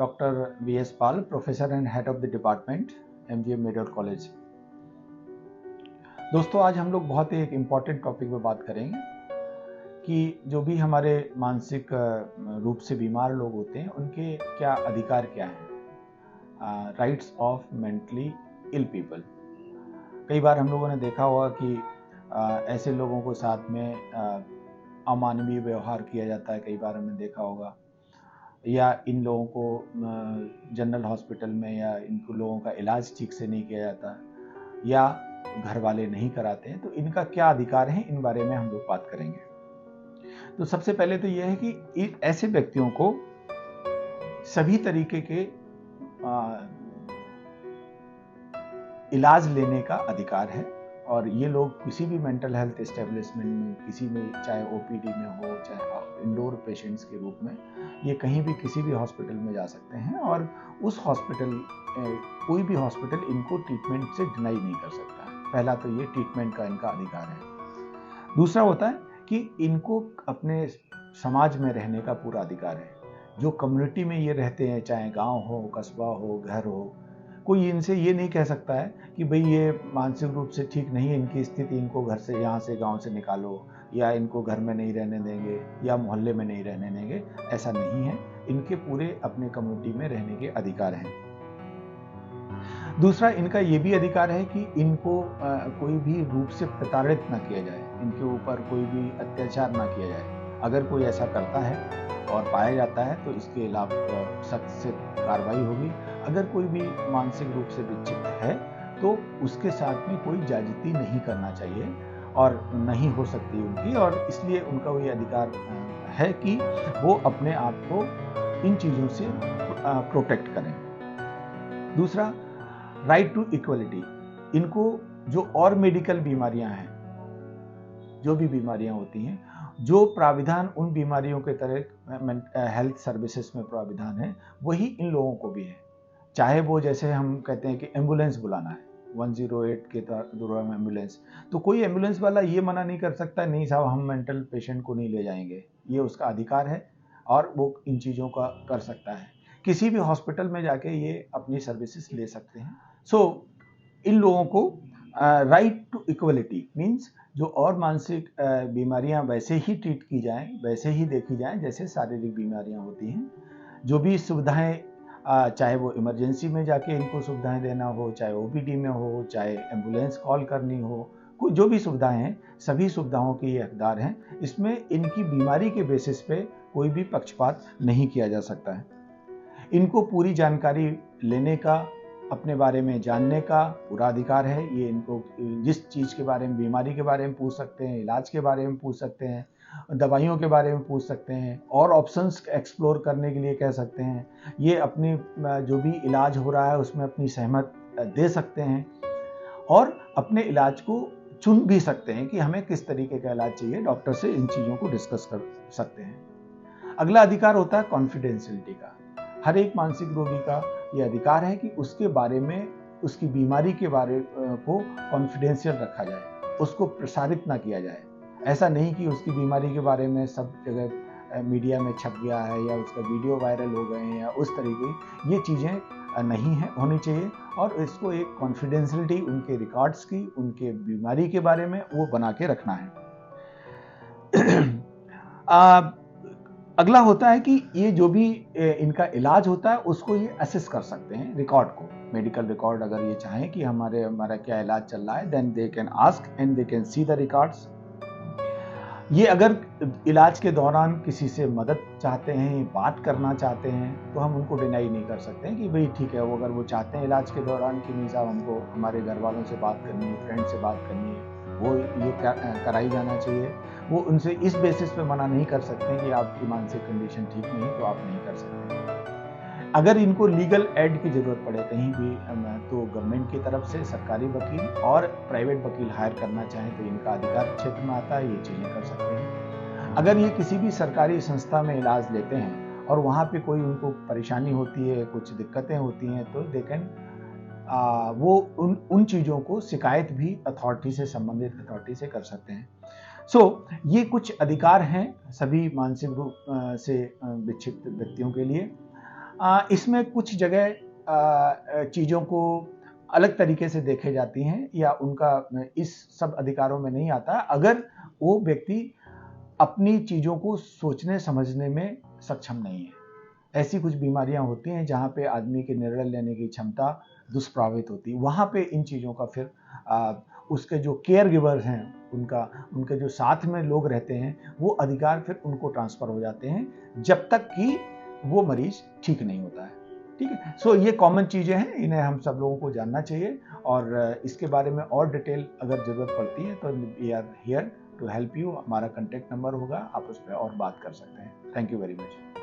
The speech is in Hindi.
Dr. V.S. Pal, Professor and Head of the Department, MGM Meadow College। दोस्तों, आज हम लोग बहुत एक इम्पॉर्टेंट टॉपिक पे बात करेंगे कि जो भी हमारे मानसिक रूप से बीमार लोग होते हैं उनके क्या अधिकार क्या हैं। Rights of mentally ill people. कई बार हम लोगों ने देखा होगा कि ऐसे लोगों को साथ में अमानवीय व्यवहार किया जाता है। कई बार हमने देखा होगा, या इन लोगों को जनरल हॉस्पिटल में या इनको लोगों का इलाज ठीक से नहीं किया जाता, या घर वाले नहीं कराते हैं। तो इनका क्या अधिकार है, इन बारे में हम लोग बात करेंगे। तो सबसे पहले तो यह है कि ऐसे व्यक्तियों को सभी तरीके के इलाज लेने का अधिकार है, और ये लोग किसी भी मेंटल हेल्थ एस्टेब्लिशमेंट में, किसी में, चाहे ओपीडी में हो, चाहे इंडोर पेशेंट्स के रूप में, ये कहीं भी किसी भी हॉस्पिटल में जा सकते हैं, और उस हॉस्पिटल कोई भी हॉस्पिटल इनको ट्रीटमेंट से डिनाई नहीं कर सकता है। पहला तो ये ट्रीटमेंट का इनका अधिकार है। दूसरा होता है कि इनको अपने समाज में रहने का पूरा अधिकार है। जो कम्युनिटी में ये रहते हैं, चाहे गांव हो, कस्बा हो, घर हो, कोई इनसे ये नहीं कह सकता है कि भाई ये मानसिक रूप से ठीक नहीं है, इनकी स्थिति, इनको घर से, यहाँ से, गांव से निकालो, या इनको घर में नहीं रहने देंगे, या मोहल्ले में नहीं रहने देंगे। ऐसा नहीं है। इनके पूरे अपने कम्युनिटी में रहने के अधिकार हैं। दूसरा, इनका ये भी अधिकार है कि इनको कोई भी रूप से प्रताड़ित ना किया जाए, इनके ऊपर कोई भी अत्याचार ना किया जाए। अगर कोई ऐसा करता है और पाया जाता है तो इसके खिलाफ सख्त से कार्रवाई होगी। अगर कोई भी मानसिक रूप से विक्षिप्त है तो उसके साथ में कोई ज्यादती नहीं करना चाहिए, और नहीं हो सकती उनकी, और इसलिए उनका ये अधिकार है कि वो अपने आप को इन चीज़ों से प्रोटेक्ट करें। दूसरा, राइट टू इक्वलिटी। इनको जो और मेडिकल बीमारियां हैं, जो भी बीमारियां होती हैं, जो प्राविधान उन बीमारियों के तरह हेल्थ सर्विसेज में प्राविधान है, वही इन लोगों को भी है। चाहे वो, जैसे हम कहते हैं कि एम्बुलेंस बुलाना है, 108 के दौरान एम्बुलेंस, तो कोई एम्बुलेंस वाला ये मना नहीं कर सकता, नहीं साहब हम मेंटल पेशेंट को नहीं ले जाएंगे। ये उसका अधिकार है और वो इन चीज़ों का कर सकता है। किसी भी हॉस्पिटल में जाके ये अपनी सर्विसेज ले सकते हैं। सो इन लोगों को राइट टू इक्वलिटी मीन्स जो और मानसिक बीमारियां वैसे ही ट्रीट की जाएं, वैसे ही देखी जाएं जैसे शारीरिक बीमारियां होती हैं। जो भी सुविधाएं, चाहे वो इमरजेंसी में जाके इनको सुविधाएं देना हो, चाहे ओपीडी में हो, चाहे एम्बुलेंस कॉल करनी हो, जो भी सुविधाएं हैं, सभी सुविधाओं के ये हकदार हैं। इसमें इनकी बीमारी के बेसिस पे कोई भी पक्षपात नहीं किया जा सकता है। इनको पूरी जानकारी लेने का, अपने बारे में जानने का पूरा अधिकार है। ये इनको जिस चीज़ के बारे में, बीमारी के बारे में पूछ सकते हैं, इलाज के बारे में पूछ सकते हैं, दवाइयों के बारे में पूछ सकते हैं, और ऑप्शंस एक्सप्लोर करने के लिए कह सकते हैं। ये अपनी जो भी इलाज हो रहा है उसमें अपनी सहमत दे सकते हैं, और अपने इलाज को चुन भी सकते हैं कि हमें किस तरीके का इलाज चाहिए। डॉक्टर से इन चीज़ों को डिस्कस कर सकते हैं। अगला अधिकार होता है कॉन्फिडेंशियलिटी का। हर एक मानसिक रोगी का ये अधिकार है कि उसके बारे में, उसकी बीमारी के बारे को कॉन्फिडेंशियल रखा जाए, उसको प्रसारित ना किया जाए। ऐसा नहीं कि उसकी बीमारी के बारे में सब जगह मीडिया में छप गया है, या उसका वीडियो वायरल हो गए हैं, या उस तरीके, ये चीज़ें नहीं है होनी चाहिए। और इसको एक कॉन्फिडेंशियलिटी, उनके रिकॉर्ड्स की, उनके बीमारी के बारे में वो बना के रखना है। अगला होता है कि ये जो भी इनका इलाज होता है उसको ये असेस कर सकते हैं, रिकॉर्ड को, मेडिकल रिकॉर्ड। अगर ये चाहें कि हमारा क्या इलाज चल रहा है, then they can ask and they can see the records. ये अगर इलाज के दौरान किसी से मदद चाहते हैं, बात करना चाहते हैं, तो हम उनको डिनाई नहीं कर सकते हैं कि भाई ठीक है, वो अगर वो चाहते हैं इलाज के दौरान कि नहीं साहब हमको हमारे घर वालों से बात करनी है, फ्रेंड से बात करनी है, वो ये कराई जाना चाहिए। वो उनसे इस बेसिस पे मना नहीं कर सकते कि आपकी मानसिक कंडीशन ठीक नहीं तो आप नहीं कर सकते। अगर इनको लीगल एड की जरूरत पड़े कहीं भी, तो गवर्नमेंट की तरफ से सरकारी वकील और प्राइवेट वकील हायर करना चाहें तो इनका अधिकार क्षेत्र में आता है, ये चीजें कर सकते हैं। अगर ये किसी भी सरकारी संस्था में इलाज लेते हैं और वहाँ पे कोई उनको परेशानी होती है, कुछ दिक्कतें होती हैं, तो दे कैन वो उन चीज़ों को शिकायत भी अथॉरिटी से, संबंधित अथॉरिटी से कर सकते हैं। ये कुछ अधिकार हैं सभी मानसिक रूप से विक्षिप्त व्यक्तियों के लिए। इसमें कुछ जगह चीज़ों को अलग तरीके से देखे जाती हैं या उनका इस सब अधिकारों में नहीं आता अगर वो व्यक्ति अपनी चीज़ों को सोचने समझने में सक्षम नहीं है। ऐसी कुछ बीमारियां होती हैं जहाँ पे आदमी के निर्णय लेने की क्षमता दुष्प्रभावित होती है, वहाँ पे इन चीज़ों का फिर उसके जो केयर गिवर्स हैं उनके जो साथ में लोग रहते हैं वो अधिकार फिर उनको ट्रांसफ़र हो जाते हैं जब तक कि वो मरीज ठीक नहीं होता है। ठीक है, सो ये कॉमन चीज़ें हैं, इन्हें हम सब लोगों को जानना चाहिए और इसके बारे में और डिटेल अगर ज़रूरत पड़ती है तो we are here to help you. हमारा कॉन्टैक्ट नंबर होगा, आप उस पर और बात कर सकते हैं। Thank you very much.